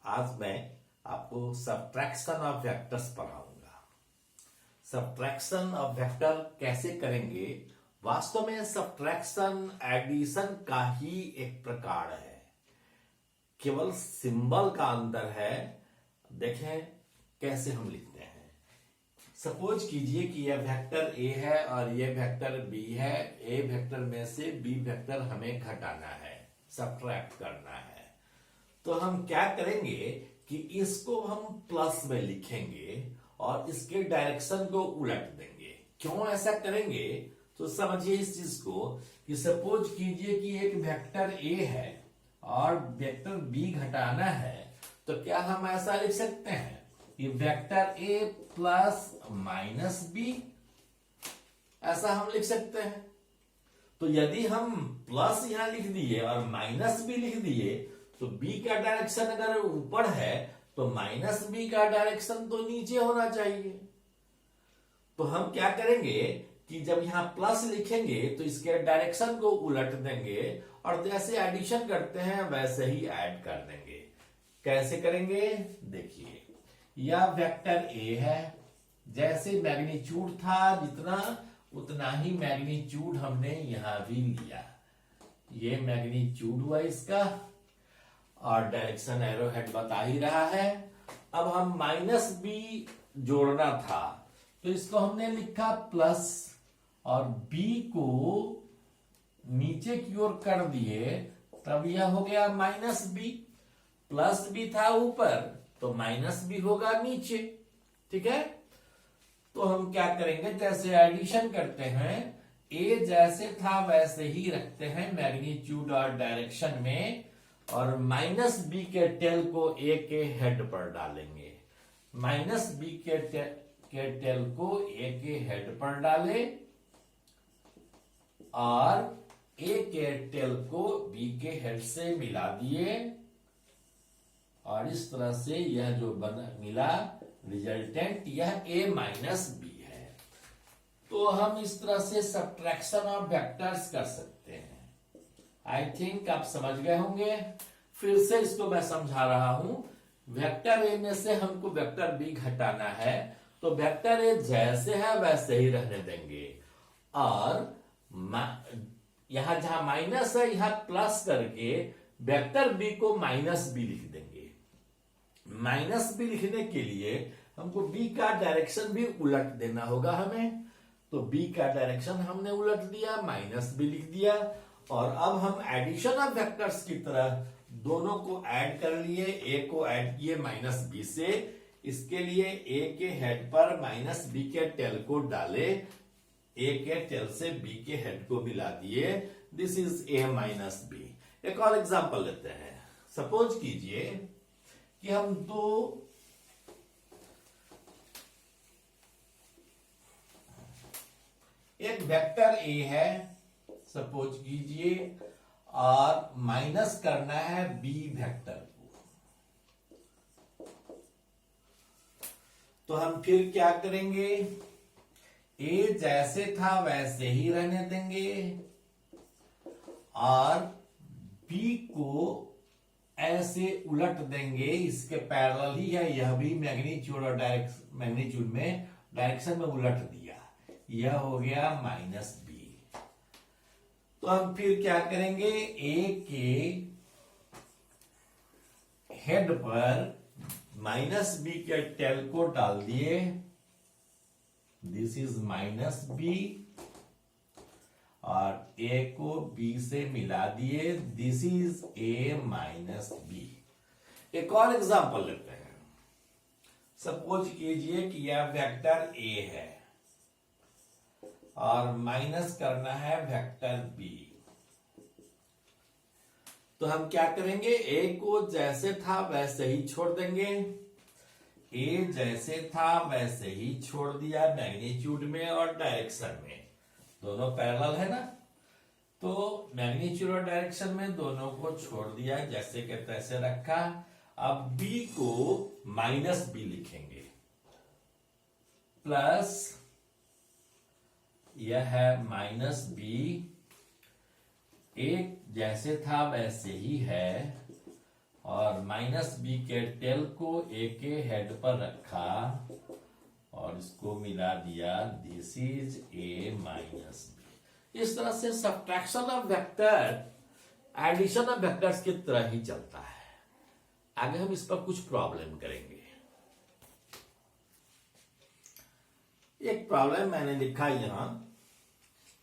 आज मैं आपको सबट्रैक्शन ऑफ वेक्टर्स पढ़ाऊंगा। सबट्रैक्शन ऑफ वेक्टर कैसे करेंगे? वास्तव में सबट्रैक्शन एडिशन का ही एक प्रकार है, केवल सिंबल का अंतर है। देखें कैसे हम लिखते हैं। सपोज कीजिए कि यह वेक्टर ए है और यह वेक्टर बी है। ए वेक्टर में से बी वेक्टर हमें घटाना है, सबट्रैक्ट करना है। तो हम क्या करेंगे कि इसको हम प्लस में लिखेंगे और इसके डायरेक्शन को उलट देंगे। क्यों ऐसा करेंगे तो समझिए इस चीज को कि सपोज कीजिए कि एक वेक्टर ए है और वेक्टर बी घटाना है, तो क्या हम ऐसा लिख सकते हैं कि vector a plus minus b, ऐसा हम लिख सकते हैं। तो यदि हम प्लस यहां लिख दिए और माइनस भी लिख दिए तो बी का डायरेक्शन अगर ऊपर है तो माइनस बी का डायरेक्शन तो नीचे होना चाहिए। तो हम क्या करेंगे कि जब यहां प्लस लिखेंगे तो इसके डायरेक्शन को उलट देंगे और जैसे एडिशन करते हैं वैसे ही ऐड कर देंगे। कैसे करेंगे देखिए, यह वेक्टर ए है, जैसे मैग्नीट्यूड था जितना उतना ही मैग्नीट्यूड हमने यहां भी लिया। ये मैग्नीट्यूड हुआ इसका और डायरेक्शन एरो हेड बता ही रहा है। अब हम माइनस बी जोड़ना था तो इसको हमने लिखा प्लस और बी को नीचे की ओर कर दिए, तब यह हो गया माइनस बी। प्लस बी था ऊपर तो माइनस बी होगा नीचे। ठीक है, तो हम क्या करेंगे, जैसे एडिशन करते हैं ए जैसे था वैसे ही रखते हैं मैग्नीट्यूड और डायरेक्शन में, और माइनस बी के टेल को ए के हेड पर डालेंगे। माइनस बी के टेल को ए के हेड पर डाले और ए के टेल को बी के हेड से मिला दिए और इस तरह से यह जो मिला रिजल्टेंट, यह ए माइनस बी है। तो हम इस तरह से सबट्रैक्शन ऑफ वेक्टर्स कर सकते हैं। आई थिंक आप समझ गए होंगे। फिर से इसको मैं समझा रहा हूं। वेक्टर ए में से हमको वेक्टर बी घटाना है तो वेक्टर ए जैसे है वैसे ही रहने देंगे और यहां जहां माइनस है यहां प्लस करके वेक्टर बी को माइनस बी लिख देंगे। माइनस बी लिखने के लिए हमको बी का डायरेक्शन भी उलट देना होगा हमें। तो बी का डायरेक्शन हमने उलट दिया, माइनस बी लिख दिया और अब हम एडिशन ऑफ वेक्टर्स की तरह दोनों को ऐड कर लिए। ए को ऐड किए माइनस बी से, इसके लिए ए के हेड पर माइनस बी के टेल को डाले, ए के टेल से बी के हेड को मिला दिए। This is a minus b. एक और एग्जांपल लेते हैं। सपोज कीजिए कि हम एक वेक्टर ए है सपोज कीजिए और माइनस करना है बी वेक्टर को, तो हम फिर क्या करेंगे, ए जैसे था वैसे ही रहने देंगे और बी को ऐसे उलट देंगे, इसके पैरेलल ही है। यह भी मैग्नीट्यूड और मैग्नीट्यूड में डायरेक्शन में उलट दिया, यह हो गया माइनस बी। तो हम फिर क्या करेंगे, ए के हेड पर माइनस बी के टेल को डाल दिए, दिस इज माइनस बी, और ए को बी से मिला दिए, this is a minus b. एक और एग्जांपल लेते हैं। सपोज कीजिए कि यह वेक्टर ए है और माइनस करना है वेक्टर बी। तो हम क्या करेंगे, ए को जैसे था वैसे ही छोड़ देंगे। ए जैसे था वैसे ही छोड़ दिया मैग्नीट्यूड में और डायरेक्शन में, दोनों पैरेलल है ना। तो मैग्नीट्यूड और डायरेक्शन में दोनों को छोड़ दिया, जैसे के तैसे रखा। अब बी को माइनस बी लिखेंगे, प्लस यह है माइनस बी, एक जैसे था वैसे ही है और माइनस बी के टेल को ए के हेड पर रखा और इसको मिला दिया, this is a minus b. इस तरह से subtraction of vector addition of vectors की तरह ही चलता है। आगे हम इस पर कुछ प्रॉब्लम करेंगे। एक प्रॉब्लम मैंने लिखा यहां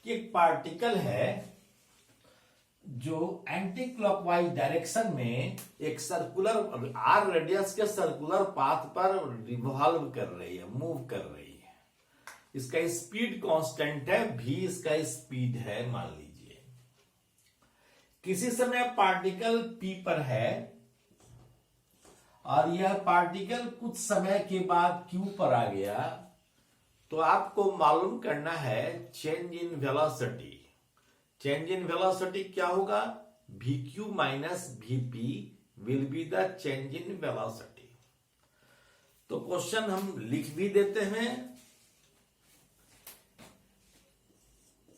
कि एक पार्टिकल है जो एंटी क्लॉकवाइज डायरेक्शन में एक सर्कुलर आर रेडियस के सर्कुलर पाथ पर रिवॉल्व कर रही है, मूव कर रही है। इसका स्पीड कांस्टेंट है v, इसका स्पीड है मान लीजिए। किसी समय पार्टिकल p पर है और यह पार्टिकल कुछ समय के बाद q पर आ गया, तो आपको मालूम करना है change in velocity. Change in velocity क्या होगा? vq minus vp will be the change in velocity. तो क्वेश्चन हम लिख भी देते हैं,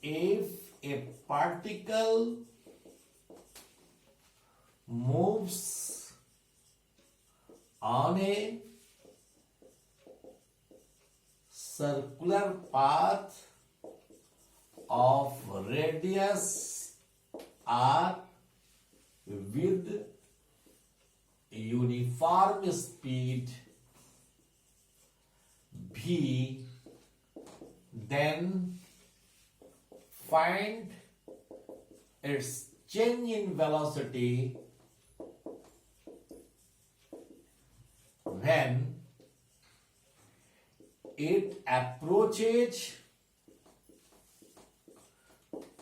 if A particle moves on A circular path of radius r with uniform speed v, then find its change in velocity when it approaches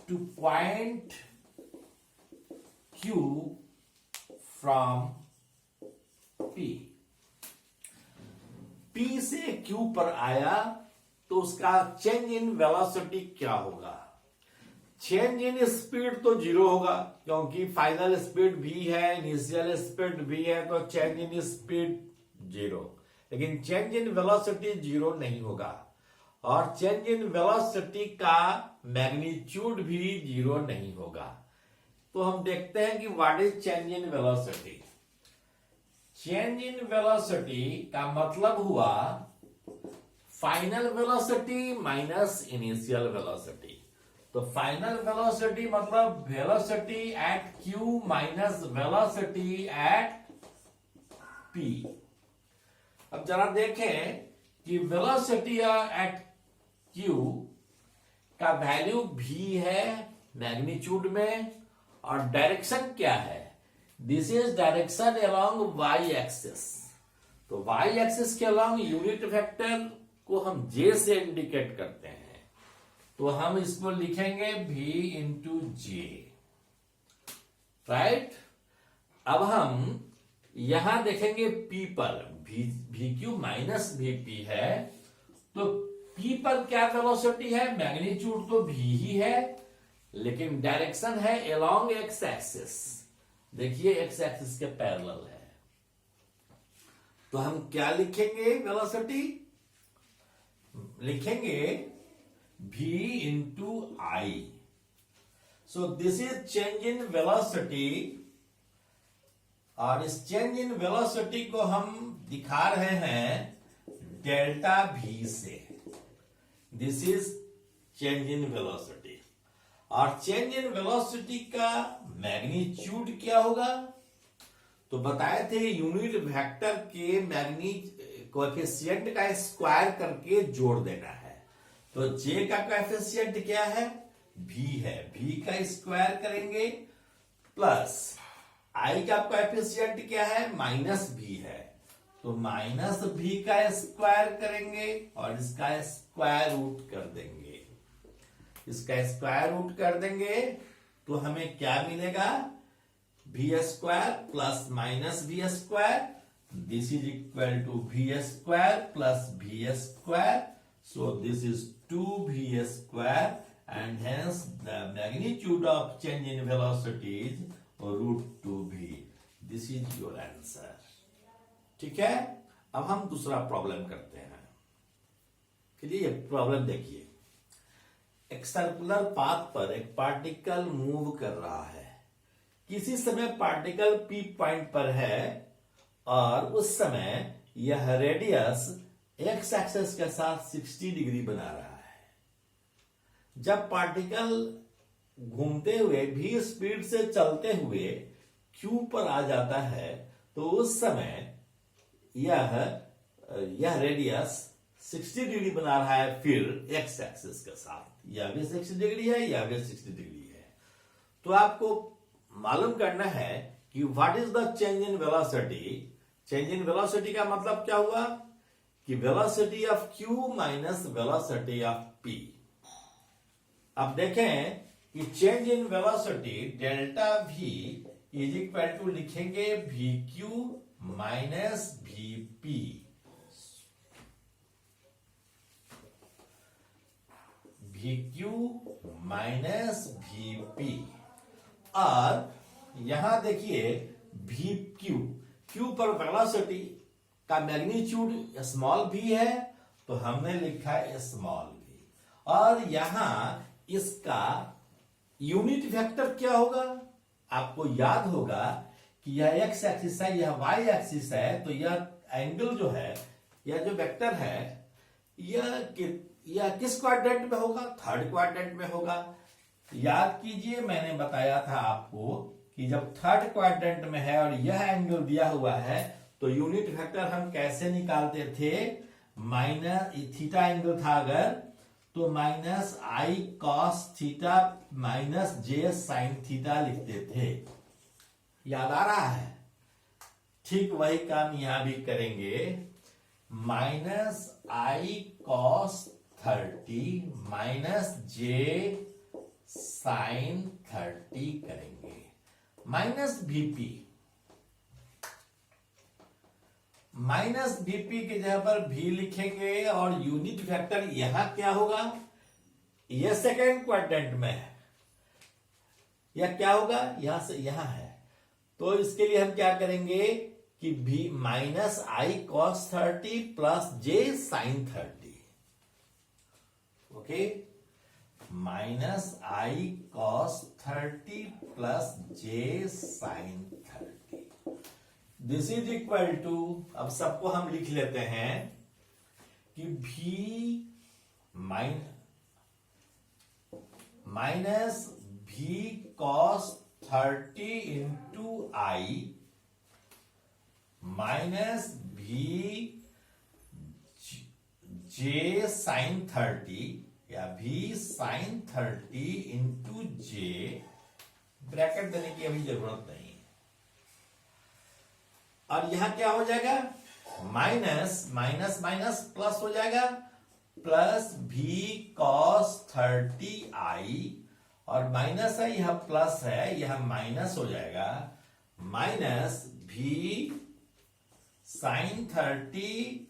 to point Q from P। P से Q पर आया तो उसका change in velocity क्या होगा? Change in speed तो zero होगा, क्योंकि फाइनल स्पीड v है, इनिशियल स्पीड v है, तो चेंज इन स्पीड जीरो। लेकिन चेंज इन वेलोसिटी जीरो नहीं होगा और चेंज इन वेलोसिटी का मैग्नीट्यूड भी जीरो नहीं होगा। तो हम देखते हैं कि what is change in velocity. Change in velocity का मतलब हुआ final velocity minus initial velocity. तो फाइनल वेलोसिटी मतलब velocity at q minus velocity at p। अब जरा देखें कि वेलोसिटी एट q का वैल्यू v है मैग्नीट्यूड में, और डायरेक्शन क्या है? This is direction along y axis. तो y एक्सिस के अलोंग यूनिट वेक्टर को हम j से इंडिकेट करते हैं, तो हम इसको लिखेंगे v इंटू जे, राइट। अब हम यहां देखेंगे p पर vq माइनस vp है, तो p पर क्या वेलोसिटी है? मैग्नीट्यूड तो v ही है, लेकिन डायरेक्शन है अलोंग एक्स एक्सिस। देखिए एक्स एक्सिस के पैरेलल है, तो हम क्या लिखेंगे? वेलोसिटी लिखेंगे v into I. So this is change in velocity, और इस चेंज इन वेलोसिटी को हम दिखा रहे हैं डेल्टा v से। This is change in velocity, और चेंज इन वेलोसिटी का मैग्नीट्यूड क्या होगा? तो बताए थे यूनिट वेक्टर के कोएफिशिएंट का स्क्वायर करके जोड़ देना है। तो j का कोएफिशिएंट क्या है? v है, v का स्क्वायर करेंगे, प्लस i का कोएफिशिएंट क्या है? माइनस v है, तो माइनस v का स्क्वायर करेंगे और इसका स्क्वायर रूट कर देंगे। इसका स्क्वायर रूट कर देंगे तो हमें क्या मिलेगा? v square plus minus v square, this is equal to v square plus v square, so this is 2v square, and hence the magnitude of change in velocity is √2v। This is your answer. ठीक है, अब हम दूसरा problem करते हैं। चलिए problem देखिए। एक सर्कुलर पाथ पर एक पार्टिकल मूव कर रहा है। किसी समय पार्टिकल पी पॉइंट पर है और उस समय यह रेडियस एक्स एक्सिस के साथ 60 डिग्री बना रहा है। जब पार्टिकल घूमते हुए भी स्पीड से चलते हुए क्यू पर आ जाता है तो उस समय यह रेडियस 60 डिग्री बना रहा है, फिर एक्स एक्सिस के साथ। यह भी 60 डिग्री है, यह भी 60 डिग्री है। तो आपको मालूम करना है कि what is the change in velocity. Change in velocity का मतलब क्या हुआ कि velocity of Q minus velocity of P. अब देखें कि change in velocity delta V is equal to लिखेंगे V Q minus V P. V Q minus V P. और यहां देखिए वी क्यू, क्यू पर वेलोसिटी का मैग्नीट्यूड स्मॉल भी है तो हमने लिखा है स्मॉल भी। और यहां इसका यूनिट वेक्टर क्या होगा, आपको याद होगा कि यह एक्स एक्सिस है, यह वाई एक्सिस है, तो यह एंगल जो है, यह जो वेक्टर है, यह किस क्वाड्रेंट में होगा, थर्ड क्वाड्रेंट में होगा। याद कीजिए मैंने बताया था आपको कि जब थर्ड क्वाड्रेंट में है और यह एंगल दिया हुआ है तो यूनिट वेक्टर हम कैसे निकालते थे, माइनस थीटा एंगल था अगर तो minus i cos theta minus J sine theta लिखते थे। याद आ रहा है? ठीक वही काम यहां भी करेंगे, minus i cos 30 minus J sine 30 करेंगे, माइनस बीपी। माइनस बीपी की जगह पर भी लिखेंगे और यूनिट वेक्टर यहां क्या होगा, यह सेकेंड क्वाड्रेंट में है, यह क्या होगा, यहां से यहां है। तो इसके लिए हम क्या करेंगे कि भी minus i cos 30 plus j sine 30। Okay, minus i cos 30 plus j sine 30। This is equal to, अब सबको हम लिख लेते हैं कि भी माइनस भी कॉस 30 इंटू आई माइनस भी जे साइन 30 या भी साइन 30 इंटू जे, ब्रैकेट देने की अभी जरूरत नहीं। और यहां क्या हो जाएगा, माइनस माइनस माइनस प्लस हो जाएगा, प्लस भी कॉस 30 आई, और माइनस है यह प्लस है, यह माइनस हो जाएगा, माइनस भी साइन 30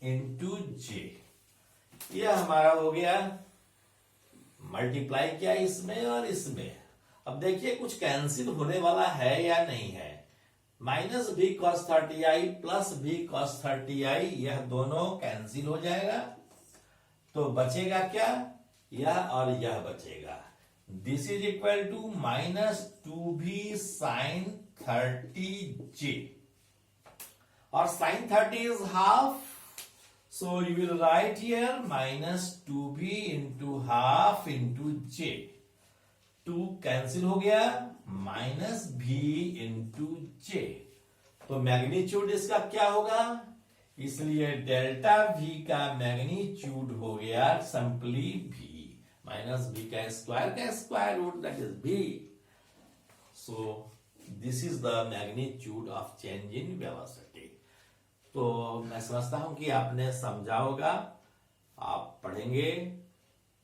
इंटू जे। यह हमारा हो गया, मल्टीप्लाई किया इसमें और इसमें। अब देखिए कुछ कैंसिल होने वाला है या नहीं है, माइनस भी कॉस 30 आई प्लस भी कॉस 30 आई, यह दोनों कैंसिल हो जाएगा तो बचेगा क्या, यह और यह बचेगा। This is equal to minus 2b sine 30 j, और sine 30 is half, so you will write here minus 2b into half into j। 2 cancel हो गया, माइनस v into j, तो मैग्नीट्यूड इसका क्या होगा, इसलिए डेल्टा v का मैग्नीट्यूड हो गया सिंपली v, माइनस v का square root that is v। So this is the magnitude of change in velocity. तो मैं समझता हूं कि आपने समझा होगा, आप पढ़ेंगे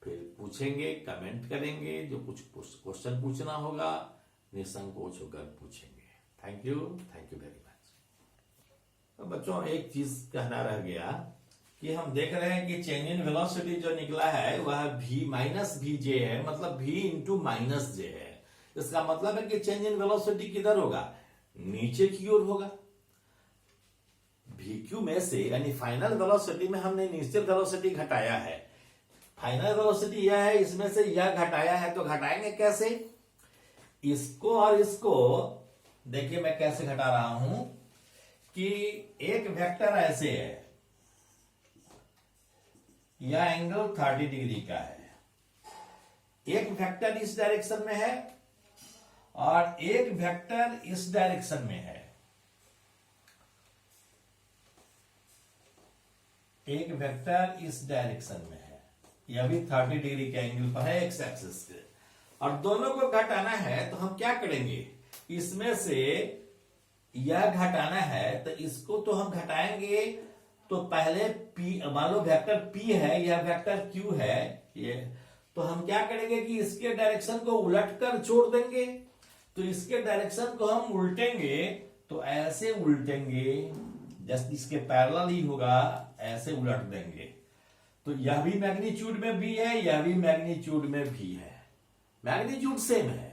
फिर पूछेंगे, कमेंट करेंगे, जो कुछ क्वेश्चन पूछना होगा निसंकोच होकर पूछेंगे। Thank you very much. तो बच्चों एक चीज कहना रह गया कि हम देख रहे हैं कि चेंज इन वेलोसिटी जो निकला है वह v माइनस भी जे है, मतलब v इंटू माइनस जे है। इसका मतलब है कि चेंज इन वेलोसिटी किधर होगा, नीचे की ओर होगा। VQ में से यानी फाइनल वेलोसिटी में हमने इनिशियल वेलोसिटी घटाया है, फाइनल वेलोसिटी यह है, इसमें से यह घटाया है, तो घटाएंगे कैसे, इसको और इसको देखिए मैं कैसे घटा रहा हूं कि एक वेक्टर ऐसे है, यह एंगल 30 डिग्री का है, एक वेक्टर इस डायरेक्शन में है और एक वेक्टर इस डायरेक्शन में है, एक वेक्टर इस डायरेक्शन में है, यह भी 30 डिग्री के एंगल पर है एक्स एक्सिस के, और दोनों को घटाना है तो हम क्या करेंगे, इसमें से यह घटाना है तो इसको तो हम घटाएंगे, तो पहले P मान लो वेक्टर P है, यह वेक्टर Q है, ये तो हम क्या करेंगे कि इसके डायरेक्शन को उलट कर छोड़ देंगे, तो इसके डायरेक्शन को हम उल्टेंगे तो ऐसे उल्टेंगे, जस्ट इसके पैरेलल ही होगा, ऐसे उलट देंगे, तो यह भी मैग्नीट्यूड में भी है, यह भी मैग्नीट्यूड में भी है, मैग्नीट्यूड सेम है,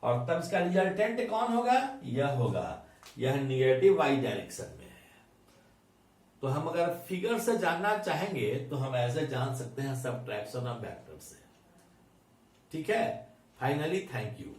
और तब इसका रिजल्टेंट कौन होगा, यह होगा, यह निगेटिव वाई डायरेक्शन में है। तो हम अगर फिगर से जानना चाहेंगे तो हम ऐसे जान सकते हैं सबट्रैक्शन ऑफ वेक्टर से। ठीक है, फाइनली थैंक यू।